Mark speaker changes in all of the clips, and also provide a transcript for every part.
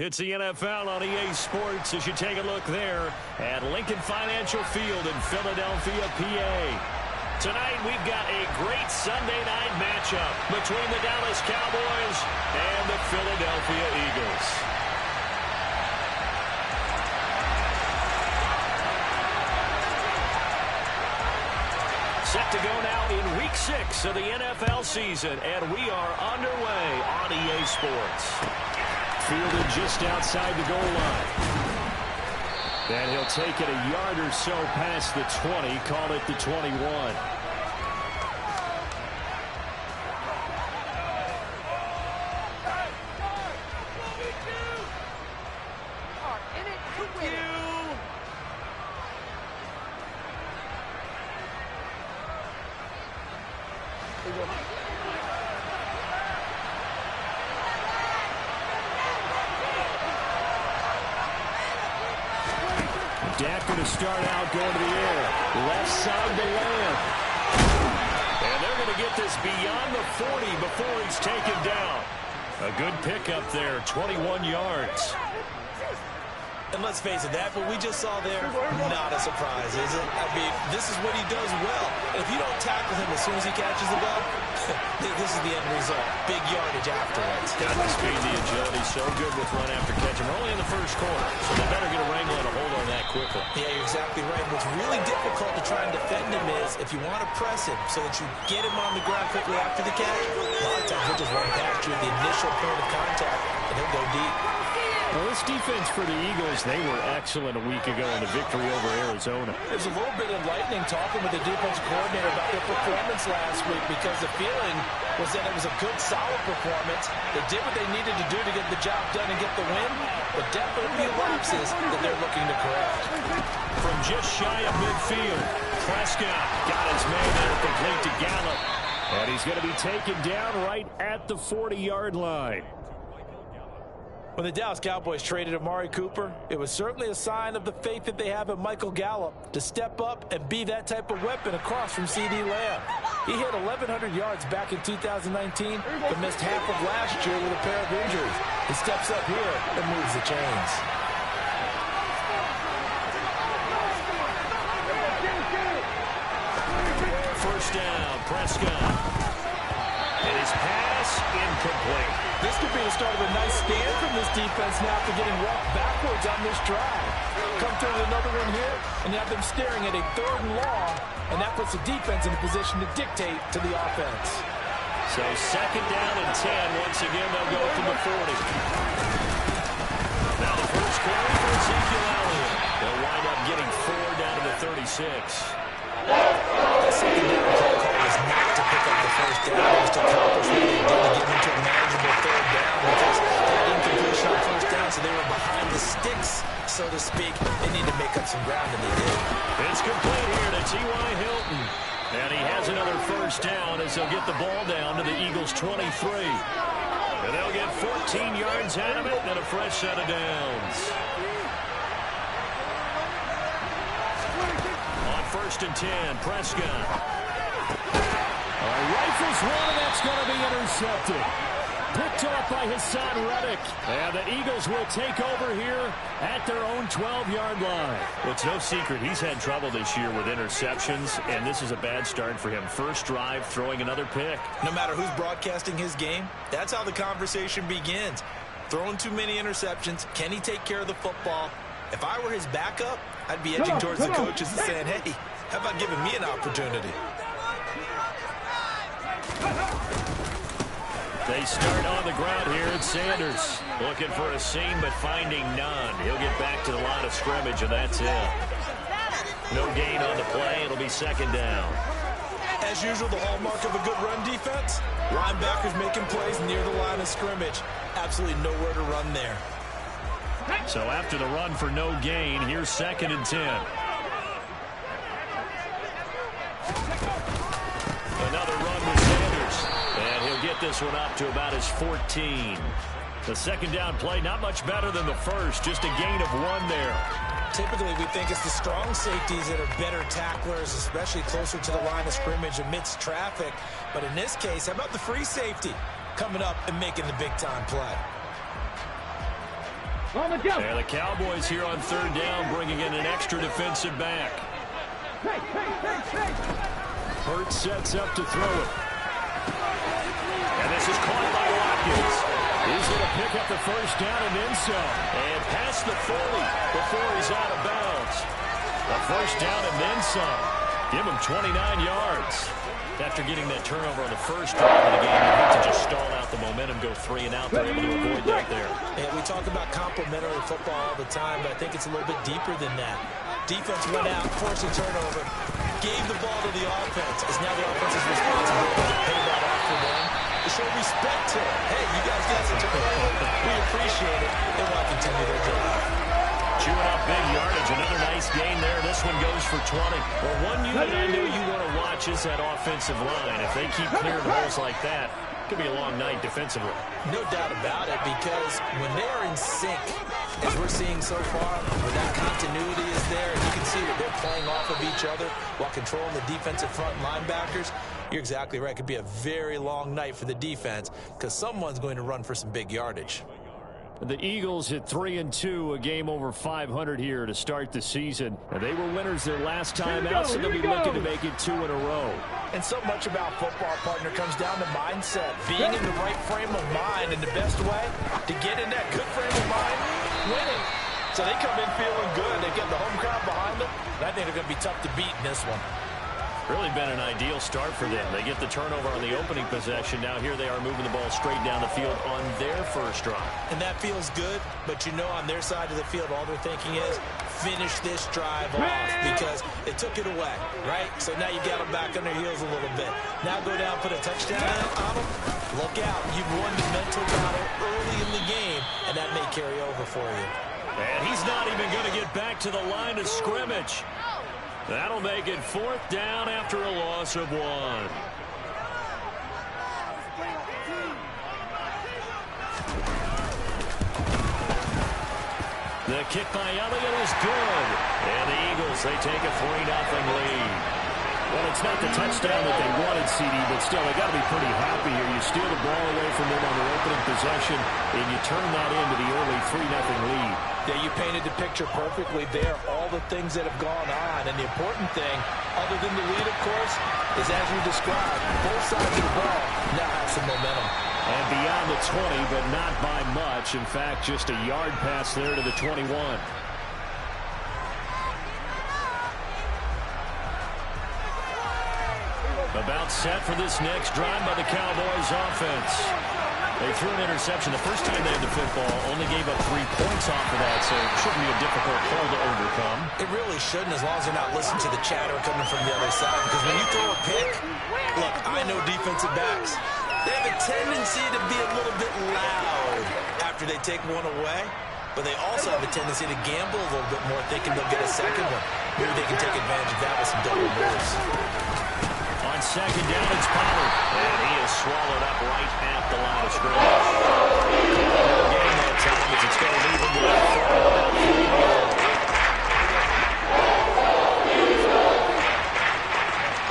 Speaker 1: It's the NFL on EA Sports as you take a look there at Lincoln Financial Field in Philadelphia, PA. Tonight we've got a great Sunday night matchup between the Dallas Cowboys and the Philadelphia Eagles. Set to go now in Week 6 of the NFL season, and we are underway on EA Sports. Fielded just outside the goal line. And he'll take it a yard or so past the 20, call it the 21. Dak going to start out going to the air. Left side to Lamb. And they're going to get this beyond the 40 before he's taken down. A good pickup there, 21 yards.
Speaker 2: And let's face it, that what we just saw there, not a surprise, is it? I mean, this is what he does well. And if you don't tackle him as soon as he catches the ball, this is the end result. Big yardage afterwards.
Speaker 1: Got the speed, the agility, so good with run after catch. And we're only in the first quarter, so they better get a wrangle and a hold on that quickly.
Speaker 2: Yeah, you're exactly right. What's really difficult to try and defend him is if you want to press him so that you get him on the ground quickly after the catch, a lot of times he'll just run past you at the initial point of contact, and he'll go deep.
Speaker 1: Well, this defense for the Eagles, they were excellent a week ago in the victory over Arizona.
Speaker 2: It was a little bit enlightening talking with the defensive coordinator about their performance last week because the feeling was that it was a good, solid performance. They did what they needed to do to get the job done and get the win, but definitely a few lapses that they're looking to correct.
Speaker 1: From just shy of midfield, Prescott got his man there complete to Gallup. And he's going to be taken down right at the 40-yard line.
Speaker 2: When the Dallas Cowboys traded Amari Cooper, it was certainly a sign of the faith that they have in Michael Gallup to step up and be that type of weapon across from C.D. Lamb. He hit 1,100 yards back in 2019, but missed half of last year with a pair of injuries. He steps up here and moves the chains.
Speaker 1: First down, Prescott. And his pass incomplete.
Speaker 2: This could be the start of a nice stand from this defense now after getting walked backwards on this drive. Come through with another one here, and you have them staring at a 3rd and long, and that puts the defense in a position to dictate to the offense.
Speaker 1: So 2nd down and 10. Once again, they'll go from the 40. Now the first carry for Ezekiel Elliott. They'll wind up getting 4 down to the 36.
Speaker 2: The 2nd down play call was not to pick up the first down. It was to accomplish what they did to get into a manageable 3rd down because they had incompletion on first down, so they were behind the sticks, so to speak. They need to make up some ground, and they did.
Speaker 1: It's complete here to T.Y. Hilton. And he has another first down as they'll get the ball down to the Eagles' 23. And they'll get 14 yards out of it and a fresh set of downs. On 1st and 10, Prescott. Rifles one, and that's going to be intercepted. Picked off by Hassan Reddick. And the Eagles will take over here at their own 12-yard line. Well, it's no secret he's had trouble this year with interceptions, and this is a bad start for him. First drive, throwing another pick.
Speaker 2: No matter who's broadcasting his game, that's how the conversation begins. Throwing too many interceptions. Can he take care of the football? If I were his backup, I'd be edging towards the coaches and saying, hey, how about giving me an opportunity?
Speaker 1: They start on the ground here at Sanders. Looking for a seam, but finding none. He'll get back to the line of scrimmage, and that's it. No gain on the play. It'll be 2nd down.
Speaker 2: As usual, the hallmark of a good run defense, linebackers making plays near the line of scrimmage. Absolutely nowhere to run there.
Speaker 1: So after the run for no gain, here's 2nd and 10. Another run with Sanders. And he'll get this one up to about his 14. The 2nd down play, not much better than the first. Just a gain of 1 there.
Speaker 2: Typically, we think it's the strong safeties that are better tacklers, especially closer to the line of scrimmage amidst traffic. But in this case, how about the free safety coming up and making the big-time play?
Speaker 1: And the Cowboys here on third down, bringing in an extra defensive back. Hurts sets up to throw it. And this is caught by Watkins. He's going to pick up the first down and then some. And past the 40 before he's out of bounds. The first down and then some. Give him 29 yards. After getting that turnover on the first drive of the game, you hate to just stall out the momentum, go 3 and out. They're able to avoid that there.
Speaker 2: And we talk about complementary football all the time, but I think it's a little bit deeper than that. Defense went out, forced a turnover, gave the ball to the offense. It's now the offense's responsibility to pay that off for them, to show respect to it. Hey, you guys got some turnover. We appreciate it. They want to continue their job.
Speaker 1: Chewing up big yardage. Another nice gain there. This one goes for 20. Well, one unit I know you want to watch is that offensive line. If they keep clearing holes like that, it could be a long night defensively.
Speaker 2: No doubt about it, because when they're in sync, as we're seeing so far, when that continuity is there, and you can see that they're playing off of each other while controlling the defensive front linebackers, you're exactly right. It could be a very long night for the defense because someone's going to run for some big yardage.
Speaker 1: The Eagles hit 3-2, a game over 500 here to start the season. They were winners their last time out, so they'll be looking to make it 2 in a row.
Speaker 2: And so much about football, partner, comes down to mindset. Being in the right frame of mind, and the best way to get in that good frame of mind, winning. So they come in feeling good. They get the home crowd behind them. And I think they're going to be tough to beat in this one.
Speaker 1: Really been an ideal start for them. They get the turnover on the opening possession. Now here they are moving the ball straight down the field on their first drive.
Speaker 2: And that feels good, but you know on their side of the field, all they're thinking is finish this drive off because they took it away, right? So now you got them back on their heels a little bit. Now go down, put a touchdown on them. Look out. You've won the mental battle early in the game, and that may carry over for you.
Speaker 1: And he's not even going to get back to the line of scrimmage. That'll make it 4th down after a loss of 1. The kick by Elliott is good. And the Eagles, they take a 3-0 lead. Well, it's not the touchdown that they wanted, CD, but still, they got to be pretty happy here. You steal the ball away from them on their opening possession, and you turn that into the early 3-0 lead.
Speaker 2: Yeah, you painted the picture perfectly there, all the things that have gone on. And the important thing, other than the lead, of course, is as you described, both sides of the ball now have some momentum.
Speaker 1: And beyond the 20, but not by much. In fact, just a yard pass there to the 21. About set for this next drive by the Cowboys offense. They threw an interception the first time they had the football, only gave up 3 points off of that, so it shouldn't be a difficult hole to overcome.
Speaker 2: It really shouldn't, as long as they're not listening to the chatter coming from the other side, because when you throw a pick, look, I know defensive backs, they have a tendency to be a little bit loud after they take one away, but they also have a tendency to gamble a little bit more, thinking they'll get a second one. Maybe they can take advantage of that with some double moves.
Speaker 1: On second down, it's Pollard. And he is swallowed up right at the line of scrimmage. No gain that time as it's going to leave him with a third and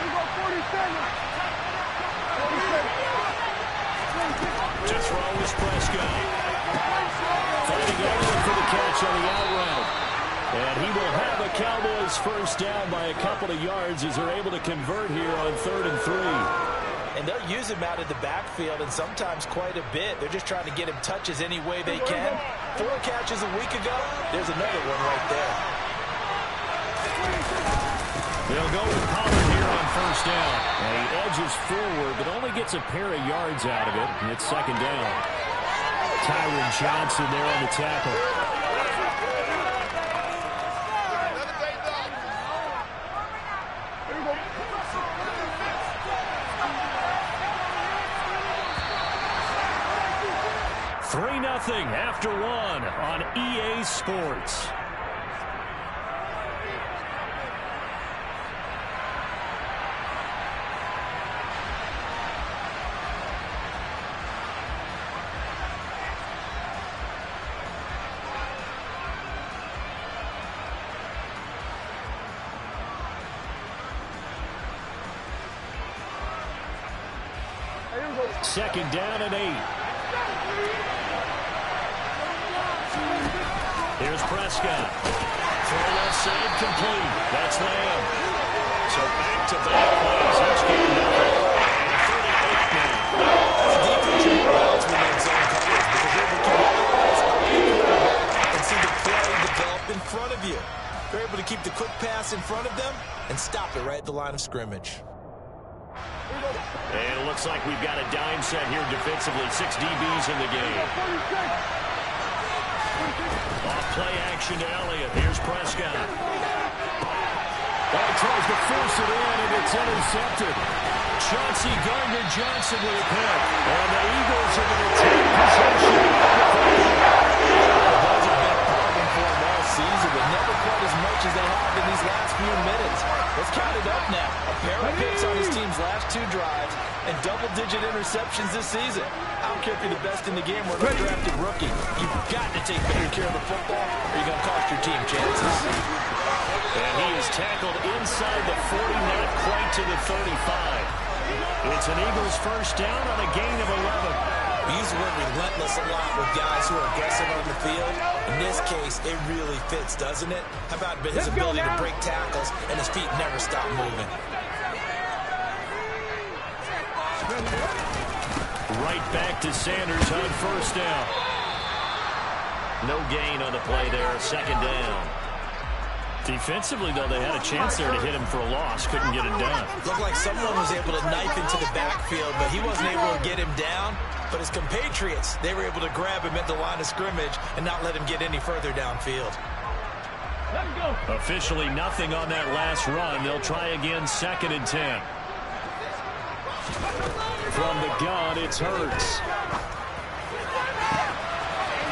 Speaker 1: about 3 yards. To throw is Prescott. Finding Elliott for the catch on the out route. And he will have a Cowboys first down by a couple of yards as they're able to convert here on 3rd and 3.
Speaker 2: And they'll use him out of the backfield, and sometimes quite a bit. They're just trying to get him touches any way they can. 4 catches a week ago. There's another one right there.
Speaker 1: They'll go with Pollard here on first down. And he edges forward, but only gets a pair of yards out of it. And it's second down. Tyron Johnson there on the tackle. After 1 on EA Sports. Second down and 8. Here's Prescott. Throw that save complete. That's Lamb. So back-to-back plays. Each game nothing. And 38 now.
Speaker 2: As a defense, you're more balanced when you're in zone coverage because you're able to keep your eyes on the quarterback and see the play develop in front of you. You're able to keep the quick pass in front of them and stop it right at the line of scrimmage.
Speaker 1: And it looks like we've got a dime set here defensively. 6 DBs in the game. Off play action to Elliott. Here's Prescott. Tries to force it in, and it's intercepted. Chauncey Gardner-Johnson with a pick. And the Eagles are going to take possession.
Speaker 2: Those have been a problem for them all season, but never quite as much as they have in these last few minutes. Let's count it up now. A pair of picks on his team's last 2 drives and double-digit interceptions this season. I don't care if you're the best in the game or an undrafted rookie. You've got to take better care of the football or you're going to cost your team chances.
Speaker 1: And he is tackled inside the 40, not quite to the 35. It's an Eagles first down on a gain of 11.
Speaker 2: We use the word relentless a lot with guys who are aggressive on the field. In this case, it really fits, doesn't it? How about his ability to break tackles and his feet never stop moving?
Speaker 1: Right back to Sanders on first down. No gain on the play there, second down. Defensively, though, they had a chance there to hit him for a loss. Couldn't get it done.
Speaker 2: Looked like someone was able to knife into the backfield, but he wasn't able to get him down. But his compatriots, they were able to grab him at the line of scrimmage and not let him get any further downfield.
Speaker 1: Officially nothing on that last run. They'll try again, 2nd and 10. From the gun, it's Hurts.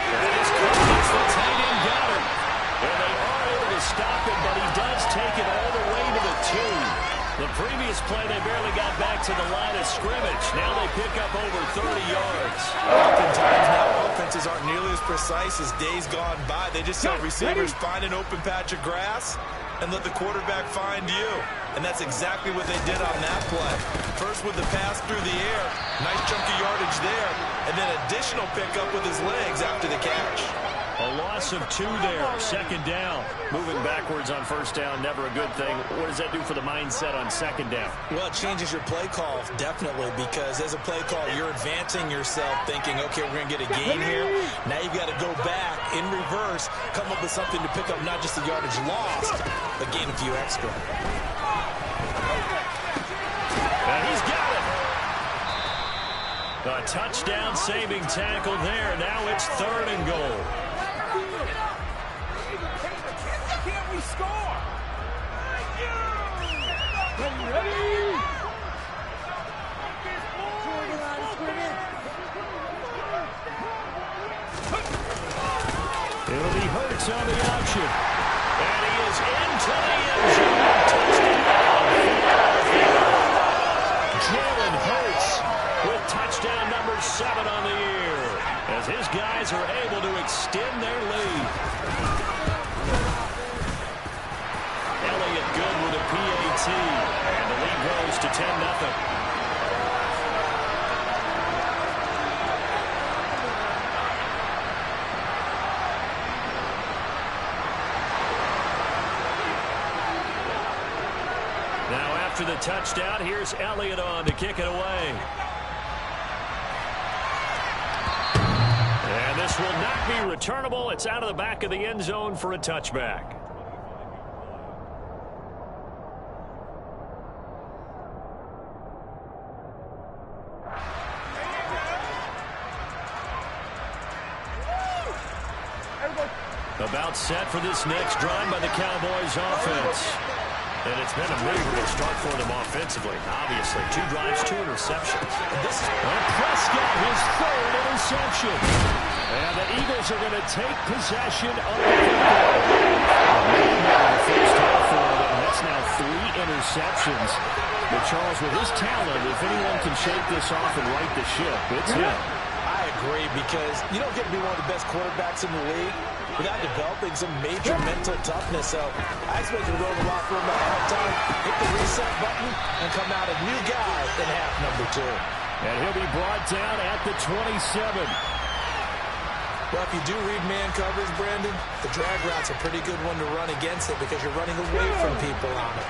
Speaker 1: That is Cousins, the tight end got him. And they are able to stop him, but he does take it all the way to the 2. The previous play, they barely got back to the line of scrimmage. Now they pick up over 30 yards.
Speaker 2: Oftentimes now offenses aren't nearly as precise as days gone by. They just tell receivers, find an open patch of grass and let the quarterback find you. And that's exactly what they did on that play. First with the pass through the air, nice chunk of yardage there, and then additional pickup with his legs after the catch.
Speaker 1: A loss of 2 there, 2nd down. Moving backwards on first down, never a good thing. What does that do for the mindset on 2nd down?
Speaker 2: Well, it changes your play call, definitely, because as a play call, you're advancing yourself thinking, okay, we're going to get a gain here. Now you've got to go back in reverse, come up with something to pick up not just the yardage lost, but gain a few extra.
Speaker 1: And he's got it. A touchdown saving tackle there. Now it's 3rd and goal.
Speaker 3: Can't we score? Ready?
Speaker 1: It'll be Hurts on the option. And he is into the end zone. Jalen Hurts with touchdown number 7 on the year, as his guys are able to extend their lead. Elliott good with a PAT, and the lead grows to 10-0. Now after the touchdown, here's Elliott on to kick it away. And this will not be returnable. It's out of the back of the end zone for a touchback. About set for this next drive by the Cowboys offense. And it's been a miserable start for them offensively, obviously. 2 drives, 2 interceptions. And Prescott, his 3rd interception. And the Eagles are going to take possession of the football. The first half for them. That's now 3 interceptions. But Charles, with his talent, if anyone can shake this off and right the ship, it's him.
Speaker 2: I agree, because you don't get to be one of the best quarterbacks in the league without developing some major mental toughness. So I expect him to go in the locker room at halftime, hit the reset button, and come out a new guy in half number 2.
Speaker 1: And he'll be brought down at the 27.
Speaker 2: Well, if you do read man coverage, Brandon, the drag route's a pretty good one to run against it because you're running away from people on it.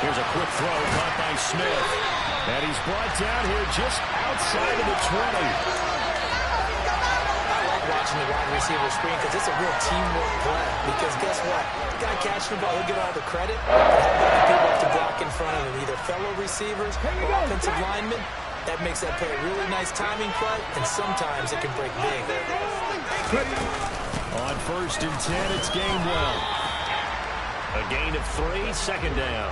Speaker 1: Here's a quick throw caught by Smith. And he's brought down here just outside of the 20.
Speaker 2: Watching the wide receiver screen because it's a real teamwork play. Because guess what? The guy catching the ball, he'll get all the credit. But having other people have to block in front of him, either fellow receivers or offensive linemen, that makes that play a really nice timing play, and sometimes it can break big.
Speaker 1: On 1st and 10, it's Gainwell. A gain of 3, 2nd down.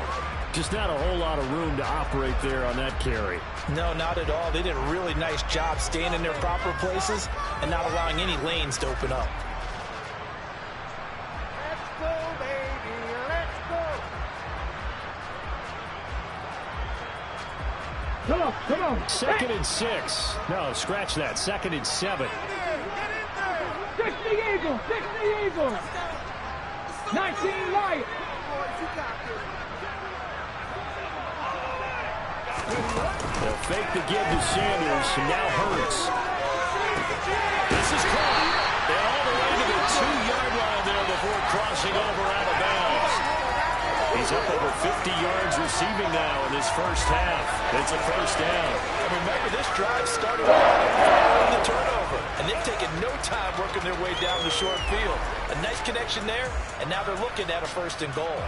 Speaker 1: Just not a whole lot of room to operate there on that carry.
Speaker 2: No, not at all. They did a really nice job staying in their proper places and not allowing any lanes to open up.
Speaker 3: Let's go, baby. Let's go. Come on, come on.
Speaker 1: 2nd and 6. No, scratch that. 2nd and 7.
Speaker 3: Fix the Eagles. Fix the Eagles. 19 Lions.
Speaker 1: They'll fake the give to Sanders, and now Hurts. This is caught. And all the way to the 2-yard line there before crossing over out of bounds. He's up over 50 yards receiving now in this first half. It's a 1st down.
Speaker 2: And remember, this drive started following the turnover, and they've taken no time working their way down the short field. A nice connection there, and now they're looking at a 1st and goal.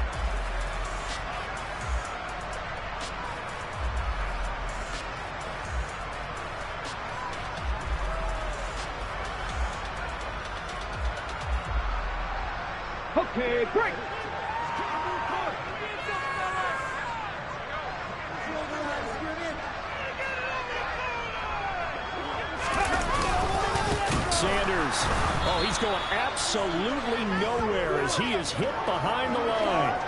Speaker 3: Okay, break.
Speaker 1: Sanders. Oh, he's going absolutely nowhere as he is hit behind the line.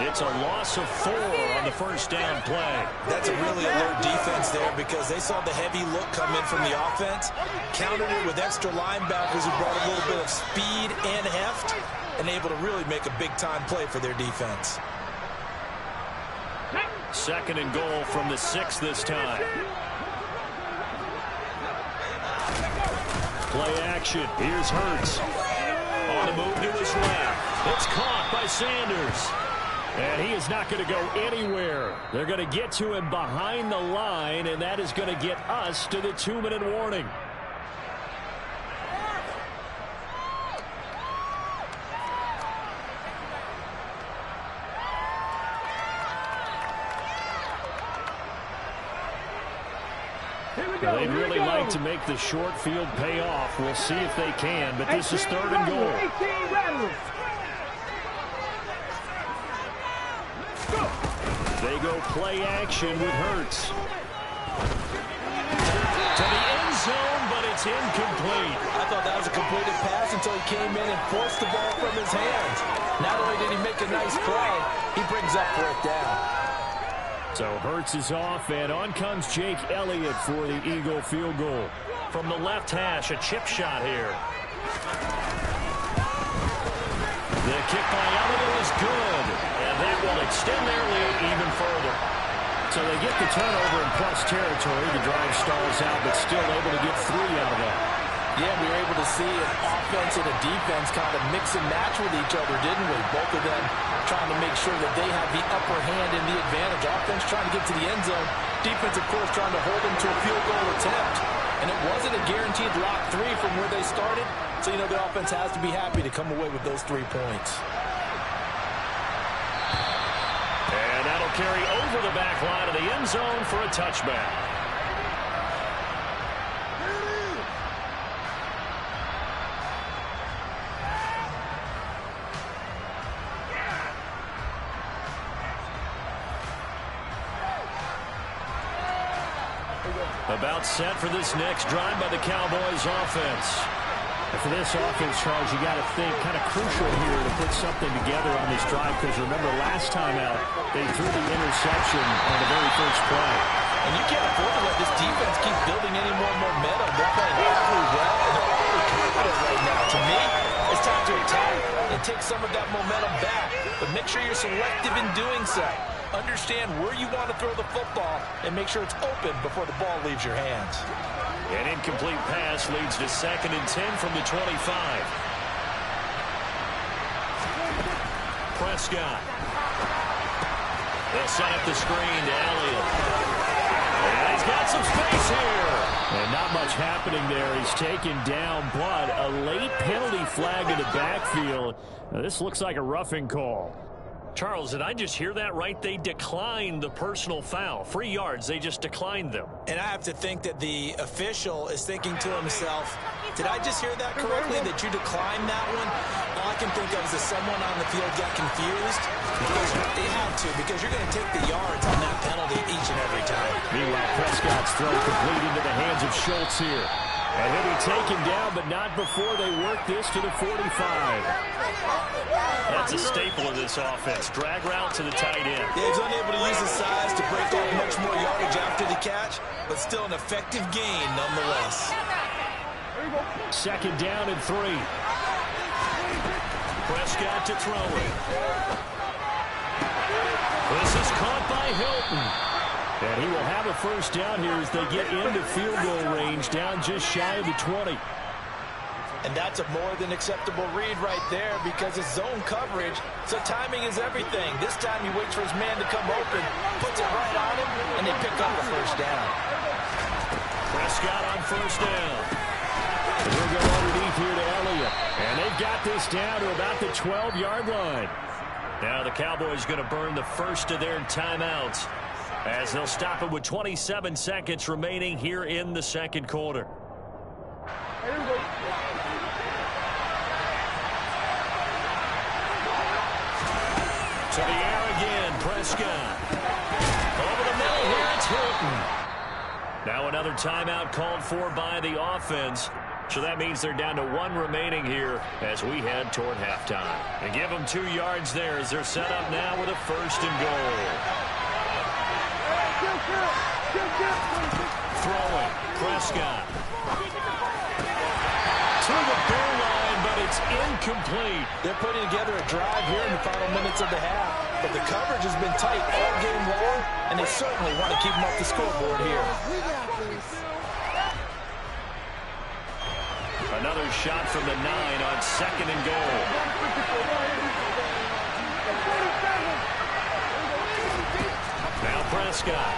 Speaker 1: It's a loss of 4 on the 1st down play.
Speaker 2: That's a really alert defense there because they saw the heavy look come in from the offense, countered it with extra linebackers who brought a little bit of speed and heft, and able to really make a big-time play for their defense.
Speaker 1: 2nd and goal from the 6 this time. Play action. Here's Hurts. On the move to his left. It's caught by Sanders. And he is not going to go anywhere. They're going to get to him behind the line, and that is going to get us to the 2-minute warning. They'd really like to make the short field pay off. We'll see if they can, but this is 3rd and goal. They go play action with Hurts. To the end zone, but it's incomplete.
Speaker 2: I thought that was a completed pass until he came in and forced the ball from his hands. Not only did he make a nice play, he brings up 4th down.
Speaker 1: So Hurts is off, and on comes Jake Elliott for the Eagle field goal. From the left hash, a chip shot here. The kick by Elliott is good, and that will extend their lead even further. So they get the turnover in plus territory. The drive stalls out, but still able to get 3 out of that.
Speaker 2: Yeah, we were able to see an offense and a defense kind of mix and match with each other, didn't we? Both of them trying to make sure that they have the upper hand and the advantage. Offense trying to get to the end zone. Defense, of course, trying to hold them to a field goal attempt. And it wasn't a guaranteed lock 3 from where they started. So, you know, the offense has to be happy to come away with those 3 points.
Speaker 1: And that'll carry over the back line of the end zone for a touchback. About set for this next drive by the Cowboys offense. And for this offense, Charles, you got to think kind of crucial here to put something together on this drive because remember last time out they threw the interception on the very first play.
Speaker 2: And you can't afford to let this defense keep building any more momentum. They're playing awfully well and they're awfully confident right now. To me, it's time to attack. and take some of that momentum back. But make sure you're selective in doing so. Understand where you want to throw the football and make sure it's open before the ball leaves your hands.
Speaker 1: An incomplete pass leads to 2nd and 10 from the 25. Prescott. They'll set up the screen to Elliott. And he's got some space here. And not much happening there. He's taken down, but a late penalty flag in the backfield. Now, this looks like a roughing call. Charles, did I just hear that right? They declined the personal foul. 3 yards, they just declined them.
Speaker 2: And I have to think that the official is thinking to himself, did I just hear that correctly, that you declined that one? All I can think of is that someone on the field got confused. Because they have to, because you're going to take the yards on that penalty each and every time.
Speaker 1: Meanwhile, Prescott's throw complete into the hands of Schultz here. And he'll be taken down, but not before they work this to the 45. That's a staple of this offense. Drag route to the tight end.
Speaker 2: Yeah, he's unable to use his size to break off much more yardage after the catch, but still an effective gain nonetheless.
Speaker 1: 2nd down and 3. Prescott to throw it. This is caught by Hilton. And he will have a first down here as they get into field goal range, down just shy of the 20.
Speaker 2: And that's a more than acceptable read right there because it's zone coverage, so timing is everything. This time he waits for his man to come open, puts it right on him, and they pick up the first down.
Speaker 1: Prescott on first down. And he'll go underneath here to Elliott. And they've got this down to about the 12-yard line. Now the Cowboys going to burn the first of their timeouts, as they'll stop it with 27 seconds remaining here in the 2nd quarter. To the air again, Prescott. Over the middle here, it's Hilton. Now another timeout called for by the offense. So that means they're down to 1 remaining here as we head toward halftime. And give them 2 yards there as they're set up now with a 1st and goal. Throwing, Prescott. To the goal line, but it's incomplete.
Speaker 2: They're putting together a drive here in the final minutes of the half, but the coverage has been tight all game long, and they certainly want to keep them off the scoreboard here.
Speaker 1: Another shot from the 9 on 2nd and goal. Now Prescott.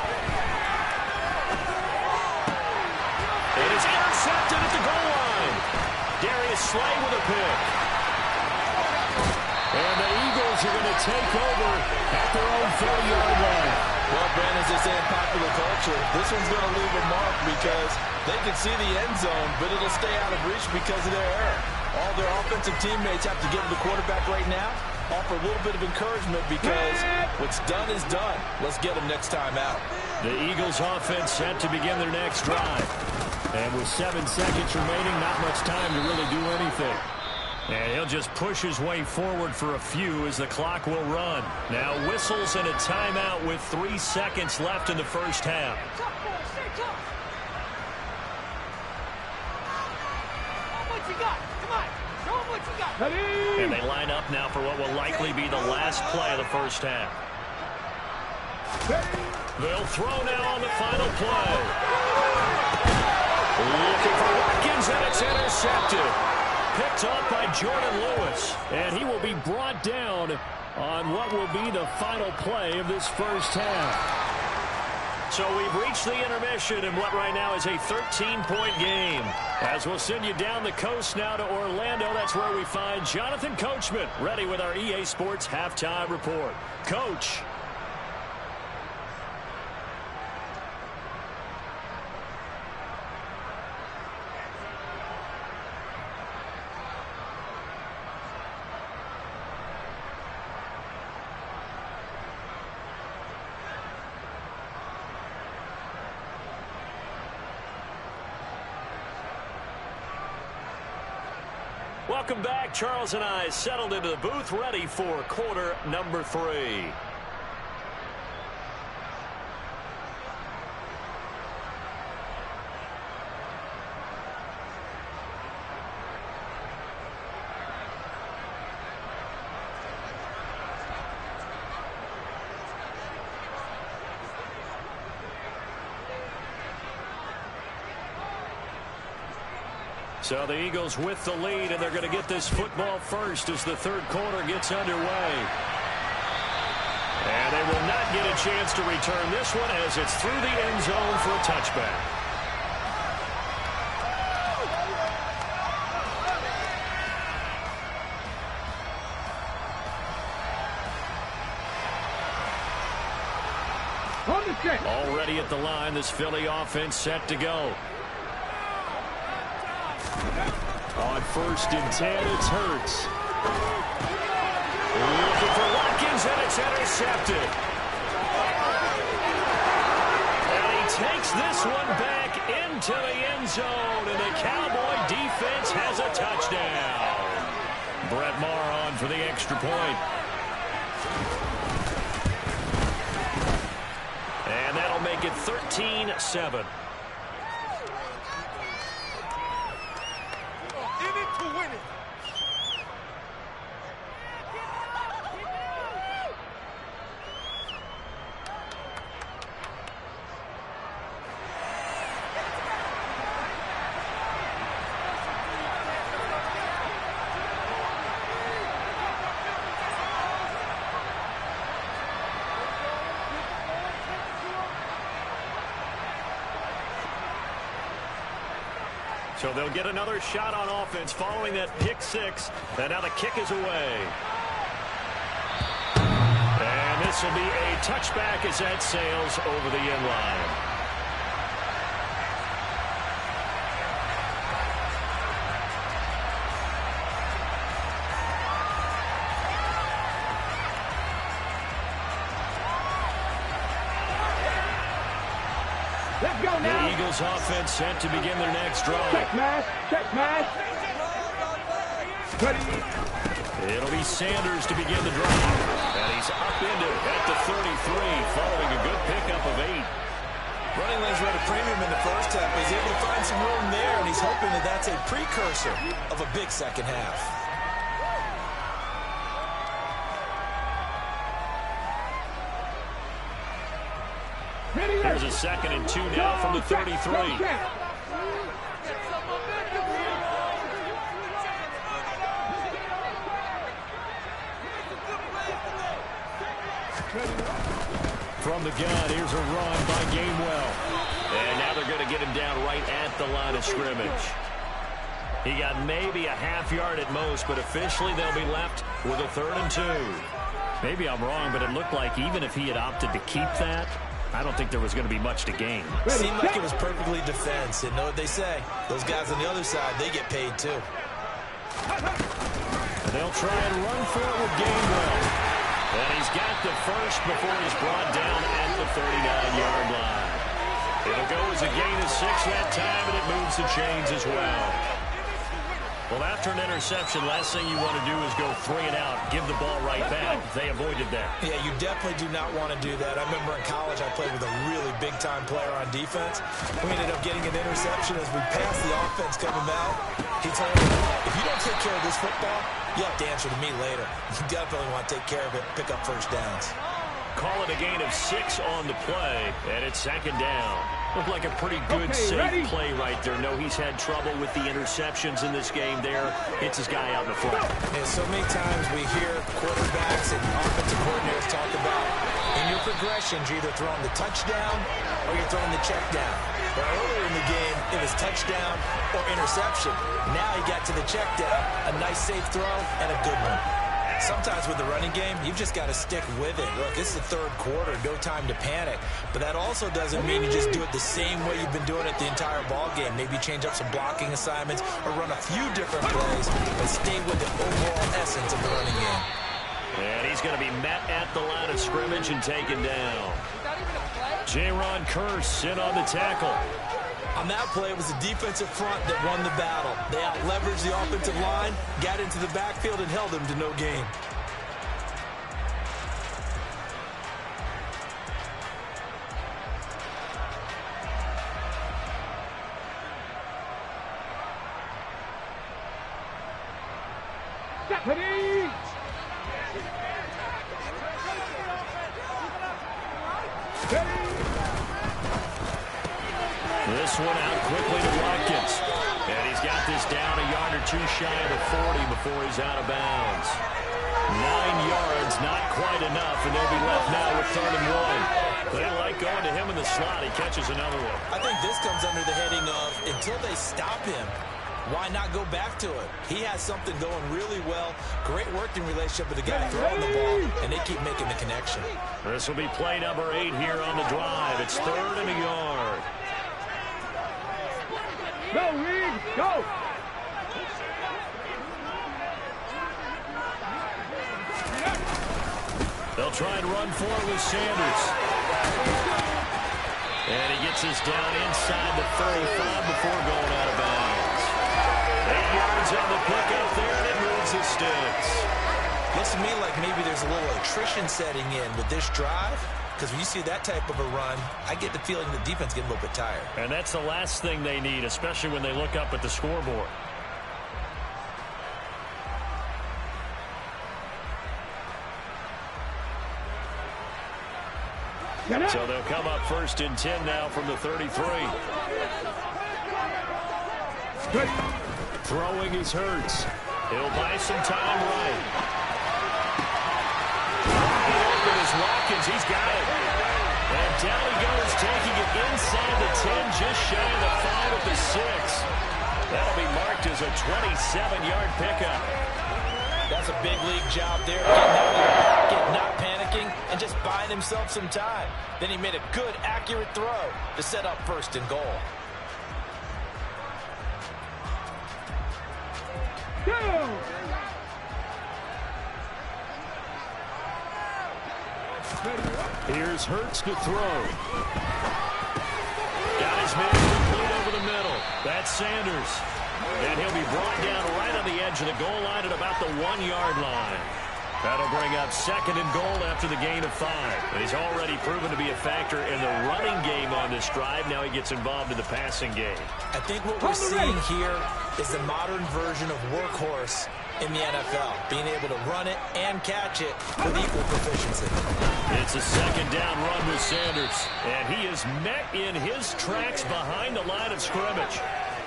Speaker 1: It is intercepted at the goal line. Darius Slay with a pick. And the Eagles are going to take over at their own 30-yard line.
Speaker 2: Well, Brandon, as they say in popular culture, this one's going to leave a mark because they can see the end zone, but it'll stay out of reach because of their error. All their offensive teammates have to give the quarterback right now, offer a little bit of encouragement because what's done is done. Let's get them next time out.
Speaker 1: The Eagles offense set to begin their next drive. And with 7 seconds remaining, not much time to really do anything. And he'll just push his way forward for a few as the clock will run. Now whistles and a timeout with 3 seconds left in the first half. And they line up now for what will likely be the last play of the first half. They'll throw now on the final play. Looking for Watkins, and it's intercepted. Picked up by Jordan Lewis. And he will be brought down on what will be the final play of this first half. So we've reached the intermission in what right now is a 13-point game. As we'll send you down the coast now to Orlando, that's where we find Jonathan Coachman ready with our EA Sports Halftime Report. Coach. Welcome back. Charles and I settled into the booth ready for quarter number 3. So the Eagles with the lead, and they're going to get this football first as the third quarter gets underway. And they will not get a chance to return this one as it's through the end zone for a touchback. Already at the line, this Philly offense set to go. On 1st and 10, it's Hurts. Looking for Watkins, and it's intercepted. And he takes this one back into the end zone, and the Cowboy defense has a touchdown. Brett Maher on for the extra point. And that'll make it 13-7. So they'll get another shot on offense following that pick six. And now the kick is away. And this will be a touchback as that sails over the end line.
Speaker 3: Let's go now.
Speaker 1: The Eagles offense set to begin their next drive.
Speaker 3: Check smash. Check smash. Ready.
Speaker 1: It'll be Sanders to begin the drive. And he's up into it at the 33 following a good pickup of 8.
Speaker 2: Running lanes were at a premium in the first half, but he's able to find some room there, and he's hoping that that's a precursor of a big second half.
Speaker 1: There's a 2nd and 2 now from the 33. From the gun, here's a run by Gainwell. And now they're going to get him down right at the line of scrimmage. He got maybe a half yard at most, but officially they'll be left with a 3rd and 2. Maybe I'm wrong, but it looked like even if he had opted to keep that, I don't think there was going to be much to gain.
Speaker 2: Seemed like it was perfectly defense. And know what they say? Those guys on the other side, they get paid too.
Speaker 1: They'll try and run for it with Gainwell. And he's got the first before he's brought down at the 39-yard line. It'll go as a gain of 6 that time, and it moves the chains as well. Well, after an interception, last thing you want to do is go 3 and out, give the ball right back. They avoided that.
Speaker 2: Yeah, you definitely do not want to do that. I remember in college I played with a really big-time player on defense. We ended up getting an interception as we passed the offense coming out. He told me, if you don't take care of this football, you have to answer to me later. You definitely want to take care of it, pick up first downs.
Speaker 1: Call it a gain of 6 on the play, and it's 2nd down. Looked like a pretty good, safe play right there. No, he's had trouble with the interceptions in this game there. It's his guy out in the front.
Speaker 2: And so many times we hear quarterbacks and offensive coordinators talk about in your progressions, you're either throwing the touchdown or you're throwing the check down. But earlier in the game, it was touchdown or interception. Now he got to the check down, a nice safe throw, and a good one. Sometimes with the running game, you've just got to stick with it. Look, it's the 3rd quarter, no time to panic. But that also doesn't mean you just do it the same way you've been doing it the entire ball game. Maybe change up some blocking assignments or run a few different plays, but stay with the overall essence of the running game.
Speaker 1: And he's going to be met at the line of scrimmage and taken down. Jaron Kearse in on the tackle.
Speaker 2: On that play, it was the defensive front that won the battle. They out-leveraged the offensive line, got into the backfield, and held them to no gain.
Speaker 3: Stephanie!
Speaker 1: This one out quickly to Watkins. And he's got this down a yard or two shy of the 40 before he's out of bounds. 9 yards, not quite enough, and they'll be left now with 3rd and 1. They like going to him in the slot. He catches another one.
Speaker 2: I think this comes under the heading of until they stop him, why not go back to it? He has something going really well. Great working relationship with the guy throwing the ball, and they keep making the connection.
Speaker 1: This will be play number 8 here on the drive. It's 3rd and a yard.
Speaker 3: Go, Reed, go!
Speaker 1: They'll try and run for it with Sanders. And he gets us down inside the 35 before going out of bounds. 8 yards on the pickup there, and it moves the sticks.
Speaker 2: Looks to me like maybe there's a little attrition setting in with this drive, because when you see that type of a run, I get the feeling the defense gets a little bit tired.
Speaker 1: And that's the last thing they need, especially when they look up at the scoreboard. So they'll come up 1st and 10 now from the 33.
Speaker 3: Good.
Speaker 1: Throwing is Hurts. He'll buy some time right. Open is Watkins. He's got it. And down he goes, taking it inside the 10, just shy of the 5 at the 6. That'll be marked as a 27-yard pickup.
Speaker 2: That's a big league job there. Getting out of the pocket, not panicking, and just buying himself some time. Then he made a good, accurate throw to set up 1st and goal.
Speaker 3: Go!
Speaker 1: Here's Hurts to throw. Got his man complete over the middle. That's Sanders. And he'll be brought down right on the edge of the goal line at about the 1-yard line. That'll bring up 2nd and goal after the gain of 5. But he's already proven to be a factor in the running game on this drive. Now he gets involved in the passing game.
Speaker 2: I think what we're seeing here is the modern version of workhorse in the NFL, being able to run it and catch it with equal proficiency.
Speaker 1: It's a 2nd down run with Sanders, and he is met in his tracks behind the line of scrimmage.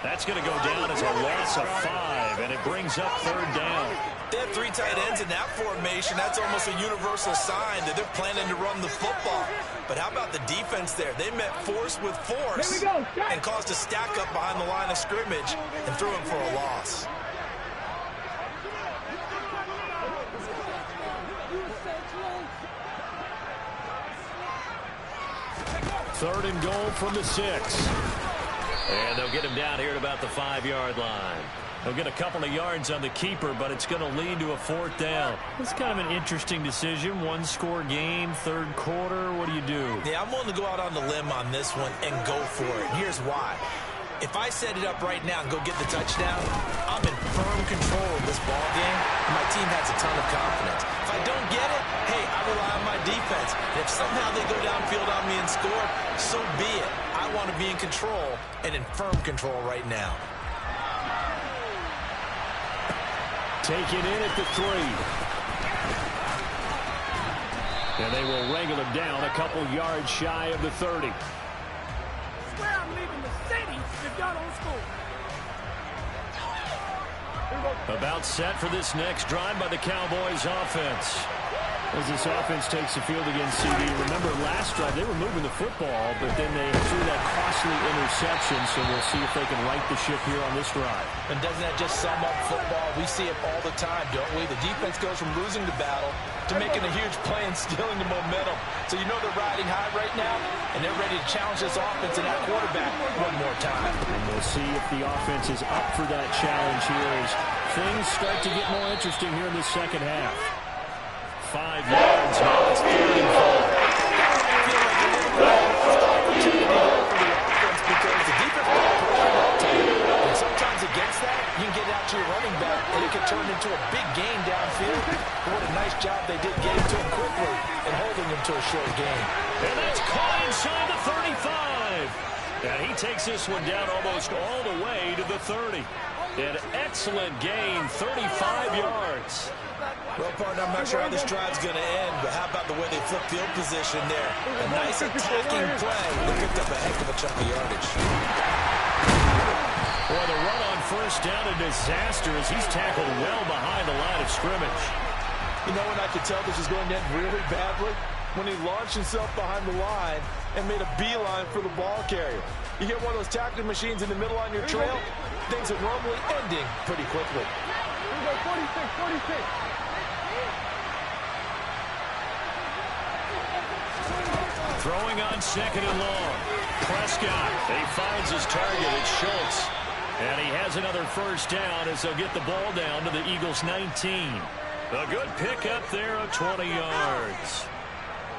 Speaker 1: That's going to go down as a loss of 5, and it brings up 3rd down.
Speaker 2: They have 3 tight ends in that formation. That's almost a universal sign that they're planning to run the football. But how about the defense there? They met force with force and caused a stack up behind the line of scrimmage and threw him for a loss.
Speaker 1: Third and goal from the 6. And they'll get him down here at about the 5-yard line. They'll get a couple of yards on the keeper, but it's going to lead to a 4th down. It's kind of an interesting decision. 1-score game, 3rd quarter. What do you do?
Speaker 2: Yeah, I'm willing to go out on the limb on this one and go for it. Here's why. If I set it up right now and go get the touchdown, I'm in firm control of this ball game, and my team has a ton of confidence. If I don't get it, hey, I rely on my defense. And if somehow they go downfield on me and score, so be it. I want to be in control and in firm control right now.
Speaker 1: Taken in at the 3. And they will wrangle him down a couple yards shy of the 30.
Speaker 4: I swear I'm leaving the city if y'all don't score.
Speaker 1: About set for this next drive by the Cowboys offense. As this offense takes the field against CD. Remember last drive they were moving the football, but then they threw that costly interception, so we'll see if they can right the ship here on this drive.
Speaker 2: And doesn't that just sum up football? We see it all the time, don't we? The defense goes from losing the battle to making a huge play and stealing the momentum. So you know they're riding high right now, and they're ready to challenge this offense and that quarterback one more time.
Speaker 1: And we'll see if the offense is up for that challenge here as things start to get more interesting here in the second half. 5 yards, now it's 3rd and 4.
Speaker 2: I feel like a little bit of opportunity there for the offense because the defense will push the ball to you. And sometimes against that, you can get out to your running back, and it can turn into a big gain downfield. But what a nice job they did getting to him quickly and holding him to a short gain.
Speaker 1: And that's caught inside the 35. And he takes this one down almost all the way to the 30. An excellent gain, 35 yards.
Speaker 2: Well, partner, I'm not sure how this drive's going to end, but how about the way they flip field position there? A nice attacking play. They picked up a heck of a chunk of yardage.
Speaker 1: Boy, the run on first down, a disaster as he's tackled well behind the line of scrimmage.
Speaker 2: You know when I could tell this was going to end really badly? When he launched himself behind the line and made a beeline for the ball carrier. You get one of those tackling machines in the middle on your trail, things are normally ending pretty quickly.
Speaker 3: Here we go, 46.
Speaker 1: Throwing on second and long. Prescott, he finds his target. It's Schultz. And he has another first down as they'll get the ball down to the Eagles' 19. A good pickup there of 20 yards.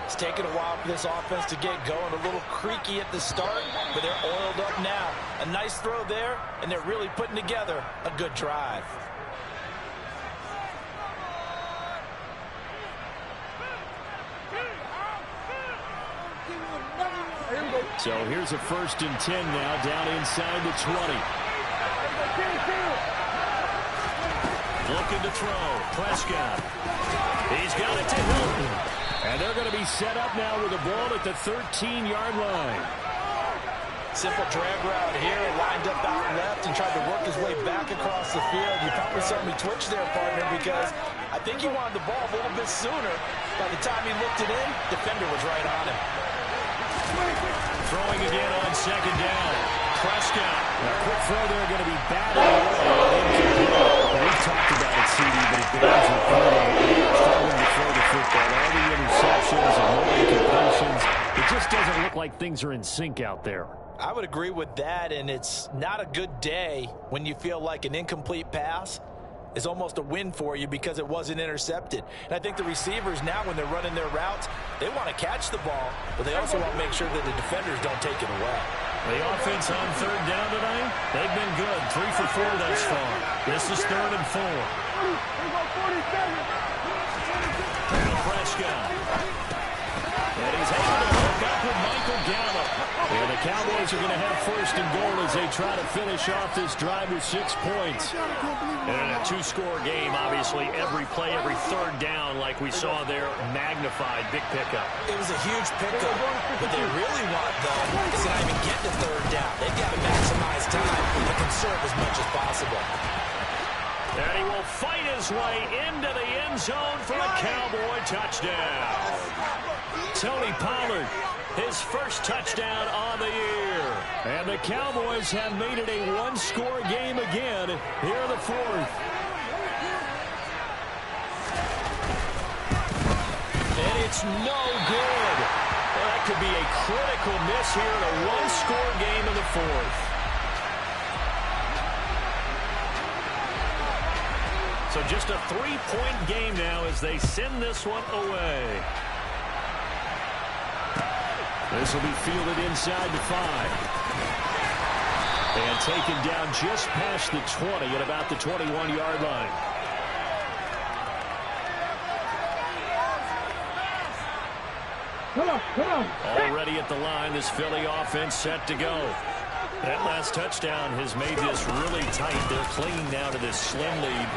Speaker 2: It's taken a while for this offense to get going. A little creaky at the start, but they're oiled up now. A nice throw there, and they're really putting together a good drive.
Speaker 1: So here's a 1st and 10 now, down inside the 20. Looking to throw. Prescott. He's got it to Hilton. And they're going to be set up now with the ball at the 13-yard line.
Speaker 2: Simple drag route here, lined up out left and tried to work his way back across the field. You probably saw me twitch there, partner, because I think he wanted the ball a little bit sooner. By the time he looked it in, defender was right on him.
Speaker 1: Throwing again on second down. Prescott. A quick throw there, going to be batted away. We've talked about it, CD, but it bears repeating. Struggling to throw the football. All the interceptions and more incompletions. It just doesn't look like things are in sync out there.
Speaker 2: I would agree with that, and it's not a good day when you feel like an incomplete pass is almost a win for you because it wasn't intercepted. And I think the receivers now, when they're running their routes, they want to catch the ball, but they also want to make sure that the defenders don't take it away.
Speaker 1: The offense on third down tonight, they've been good. 3 for 4 thus far. This is 3rd and 4. Now Prescott. And he's able to hook up with Michael Gallup. And the Cowboys are going to have 1st and goal as they try to finish off this drive with 6 points. And in a 2-score game, obviously, every play, every third down, like we saw there, magnified. Big pickup.
Speaker 2: It was a huge pickup. What they really want, though, is to not even get to 3rd down. They've got to maximize time and conserve as much as possible.
Speaker 1: And he will fight his way into the end zone for a Cowboy touchdown. Tony Pollard, his first touchdown on the year. And the Cowboys have made it a 1-score game again here in the 4th. And it's no good. Well, that could be a critical miss here in a 1-score game in the 4th. So just a 3-point game now as they send this one away. This will be fielded inside the 5. And taken down just past the 20 at about the 21-yard line.
Speaker 3: Come on.
Speaker 1: Already at the line, this Philly offense set to go. That last touchdown has made this really tight. They're clinging now to this slim lead.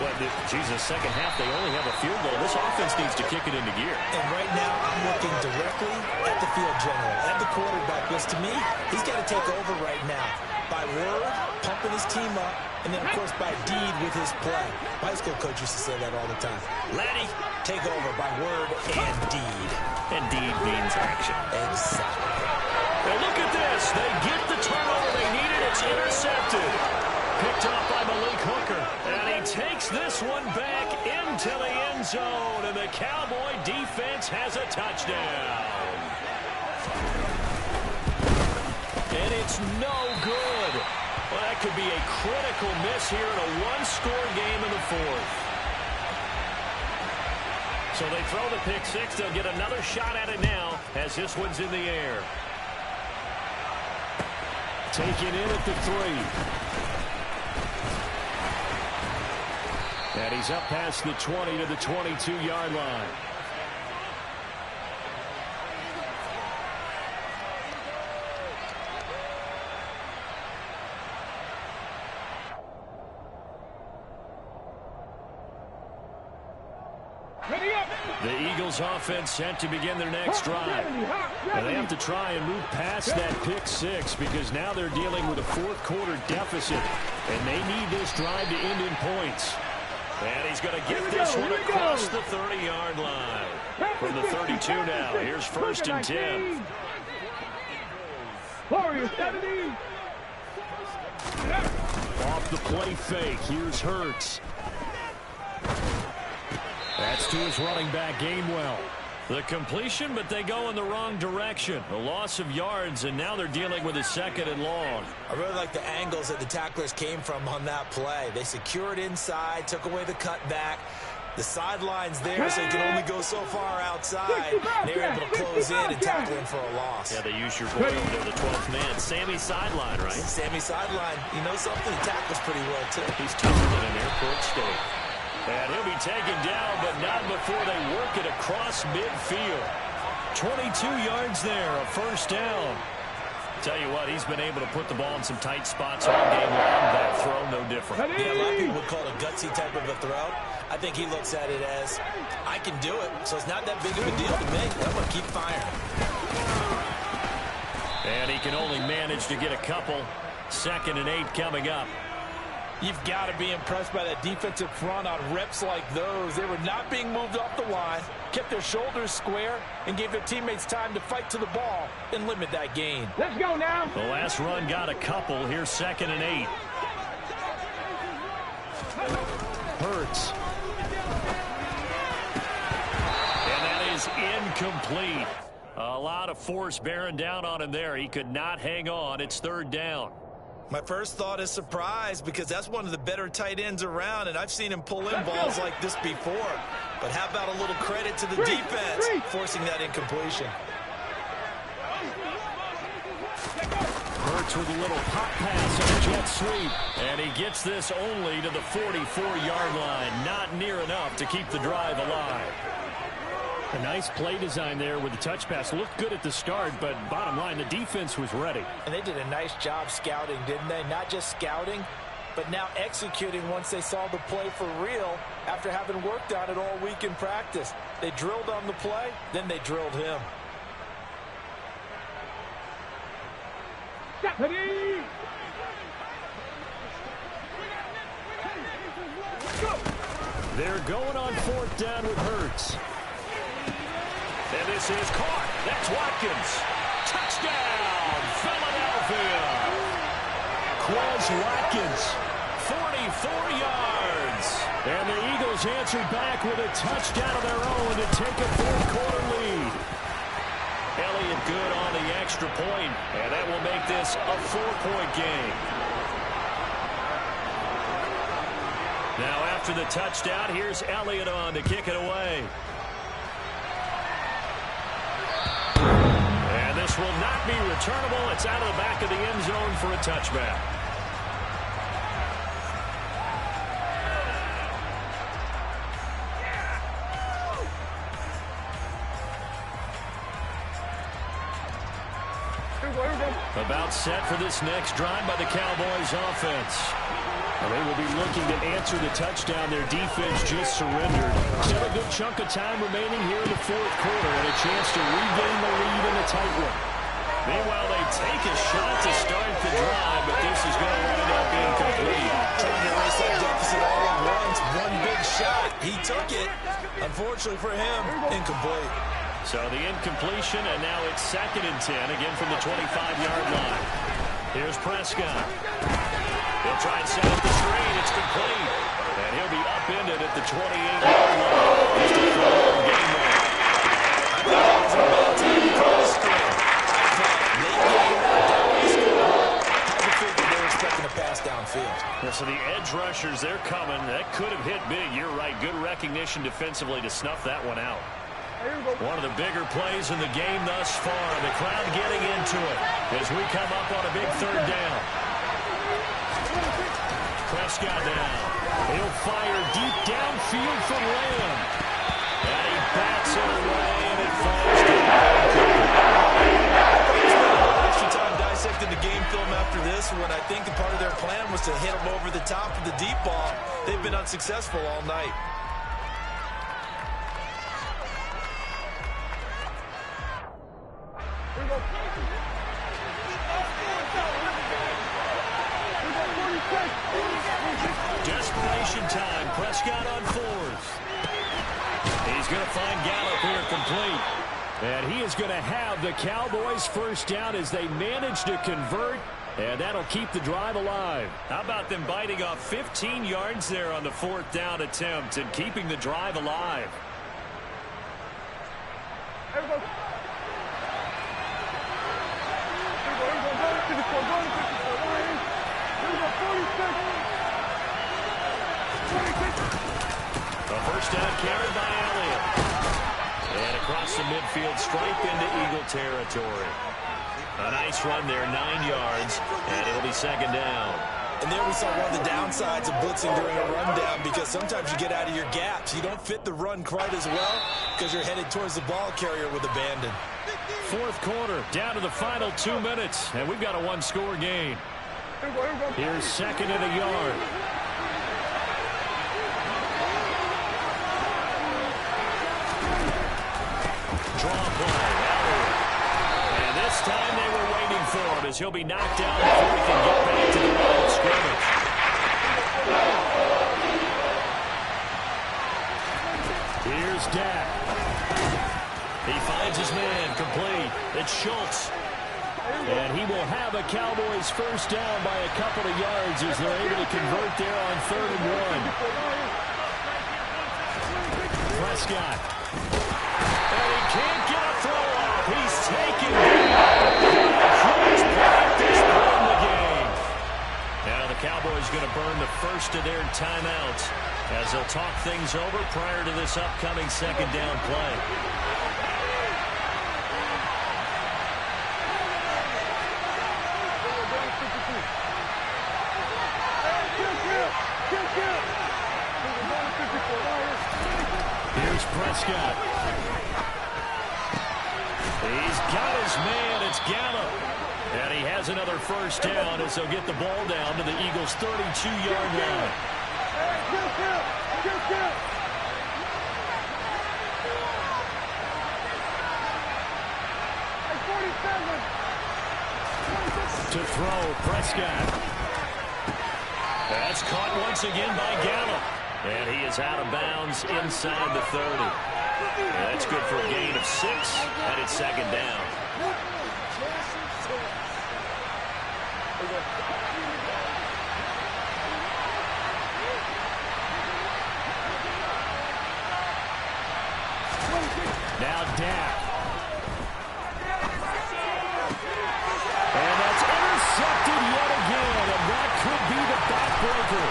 Speaker 1: Second half, they only have a field goal. This offense needs to kick it into gear.
Speaker 2: And right now, I'm looking directly at the field general, at the quarterback, because to me, he's got to take over right now. By word, pumping his team up, and then, of course, by deed with his play. My high school coach used to say that all the time. Laddie, take over by word and deed.
Speaker 1: And deed means action.
Speaker 2: Exactly.
Speaker 1: Well, look at this. They get the turnover they needed. It's intercepted. Picked off by Malik Hooker. And he takes this one back into the end zone. And the Cowboy defense has a touchdown. And it's no good. Well, that could be a critical miss here in a 1-score game in the 4th. So they throw the pick 6. They'll get another shot at it now as this one's in the air. Taken in at the 3. And he's up past the 20 to the 22-yard line. The Eagles offense set to begin their next drive. And they have to try and move past that pick 6 because now they're dealing with a 4th quarter deficit. And they need this drive to end in points. And he's going to get this one across the 30-yard line. From the 32 now, here's 1st and 10.
Speaker 3: Warriors 70.
Speaker 1: Off the play fake, here's Hurts. That's to his running back, Gainwell. The completion, but they go in the wrong direction. A loss of yards, and now they're dealing with a 2nd and long.
Speaker 2: I really like the angles that the tacklers came from on that play. They secured inside, took away the cutback. The sideline's there, so you can only go so far outside. They were able to close in and tackle him for a loss.
Speaker 1: Yeah, they used your boy over there, the 12th man. Sammy sideline, right?
Speaker 2: Sammy sideline. You know something? He tackles pretty well, too.
Speaker 1: He's tougher than an airport state. And he'll be taken down, but not before they work it across midfield. 22 yards there, a 1st down. Tell you what, he's been able to put the ball in some tight spots all game long. That throw, no different.
Speaker 2: Yeah, a lot of people would call it a gutsy type of a throw. I think he looks at it as, I can do it, so it's not that big of a deal to me. I'm going to keep firing.
Speaker 1: And he can only manage to get a couple. 2nd and 8 coming up.
Speaker 2: You've got to be impressed by that defensive front on reps like those. They were not being moved off the line, kept their shoulders square, and gave their teammates time to fight to the ball and limit that gain.
Speaker 3: Let's go now.
Speaker 1: The last run got a couple. Here's 2nd and 8. Hurts. And that is incomplete. A lot of force bearing down on him there. He could not hang on. It's 3rd down.
Speaker 2: My first thought is surprise, because that's one of the better tight ends around, and I've seen him pull in balls like this before. But how about a little credit to the defense forcing that incompletion?
Speaker 1: Hurts with a little hot pass on a jet sweep. And he gets this only to the 44-yard line. Not near enough to keep the drive alive. A nice play design there with the touch pass. Looked good at the start, but bottom line, the defense was ready.
Speaker 2: And they did a nice job scouting, didn't they? Not just scouting, but now executing once they saw the play for real after having worked on it all week in practice. They drilled on the play, then they drilled him.
Speaker 1: They're going on 4th down with Hurts. And this is caught. That's Watkins. Touchdown, Philadelphia. Quez Watkins, 44 yards. And the Eagles answered back with a touchdown of their own to take a 4th-quarter lead. Elliott good on the extra point, and that will make this a 4-point game. Now after the touchdown, here's Elliott on to kick it away. And this will not be returnable. It's out of the back of the end zone for a touchback. About set for this next drive by the Cowboys offense. And they will be looking to answer the touchdown their defense just surrendered. Still a good chunk of time remaining here in the 4th quarter and a chance to regain the lead in a tight one. Meanwhile, they take a shot to start the drive, but this is going to wind up incomplete.
Speaker 2: Trying to erase that deficit all at once. One big shot. He took it. Unfortunately for him, incomplete.
Speaker 1: So the incompletion, and now it's 2nd and 10, again from the 25-yard line. Here's Prescott. He'll try and set up the screen. It's complete. And he'll be upended at the 28-yard line. Just a throw game winner.
Speaker 2: I thought it was about time to call the screen. I thought late game, down the score. Had to figure they were expecting a pass downfield.
Speaker 1: Yeah, so the edge rushers, they're coming. That could have hit big. You're right. Good recognition defensively to snuff that one out. One of the bigger plays in the game thus far. The crowd getting into it as we come up on a big 3rd down. Prescott down. He'll fire deep downfield from Lamb. And he bats it away, and it falls down.
Speaker 2: Extra time dissecting the game film after this when I think part of their plan was to hit them over the top of the deep ball. They've been unsuccessful all night.
Speaker 1: Possession time. Prescott on fours. He's going to find Gallup here complete. And he is going to have the Cowboys first down as they manage to convert. And that'll keep the drive alive. How about them biting off 15 yards there on the 4th down attempt and keeping the drive alive? A first down carried by Elliott. And across the midfield, stripe into Eagle territory. A nice run there, 9 yards, and it'll be 2nd down.
Speaker 2: And there we saw one of the downsides of blitzing during a rundown, because sometimes you get out of your gaps. You don't fit the run quite as well because you're headed towards the ball carrier with abandon.
Speaker 1: 4th quarter, down to the final 2 minutes, and we've got a one-score game. Here's 2nd and a yard. Draw play. And this time they were waiting for him as he'll be knocked down before he can get back to the line of scrimmage. Here's Dak. He finds his man complete. It's Schultz. And he will have a Cowboys first down by a couple of yards as they're able to convert there on 3rd and 1. Prescott. And he can't get a throw off. He's taken down. Huge play at this point in the game. Now the Cowboys going to burn the first of their timeouts as they'll talk things over prior to this upcoming 2nd down play. Here's Prescott. He's got his man. It's Gallup. And he has another first down as they'll get the ball down to the Eagles' 32-yard line. To throw, Prescott. That's caught once again by Gallup. And he is out of bounds inside the 30. And that's good for a gain of 6, and it's 2nd down. Now Dak. And that's intercepted yet again, and that could be the backbreaker.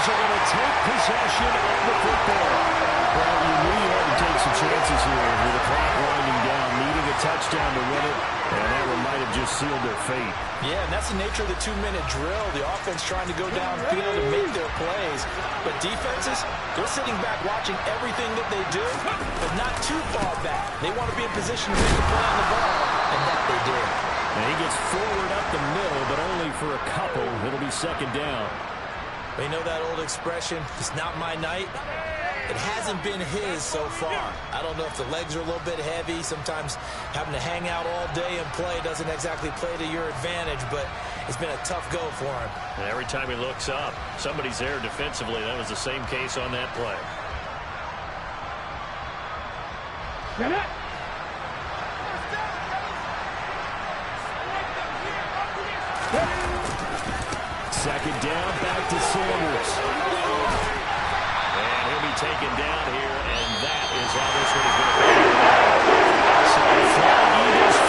Speaker 1: Are going to take possession of the football. Well, you knew you had to take some chances here with the clock winding down, needing a touchdown to win it, and that one might have just sealed their fate.
Speaker 2: Yeah, and that's the nature of the 2-minute drill. The offense trying to go downfield and make their plays. But defenses, they're sitting back watching everything that they do, but not too far back. They want to be in position to make a play on the ball, and that they did.
Speaker 1: And he gets forward up the middle, but only for a couple. It'll be 2nd down.
Speaker 2: You know that old expression, it's not my night? It hasn't been his so far. I don't know if the legs are a little bit heavy. Sometimes having to hang out all day and play doesn't exactly play to your advantage, but it's been a tough go for him.
Speaker 1: And every time he looks up, somebody's there defensively. That was the same case on that play.
Speaker 3: Get it!
Speaker 1: 2nd down, back to Sanders. And he'll be taken down here, and that is how this one is going to go. So the Eagles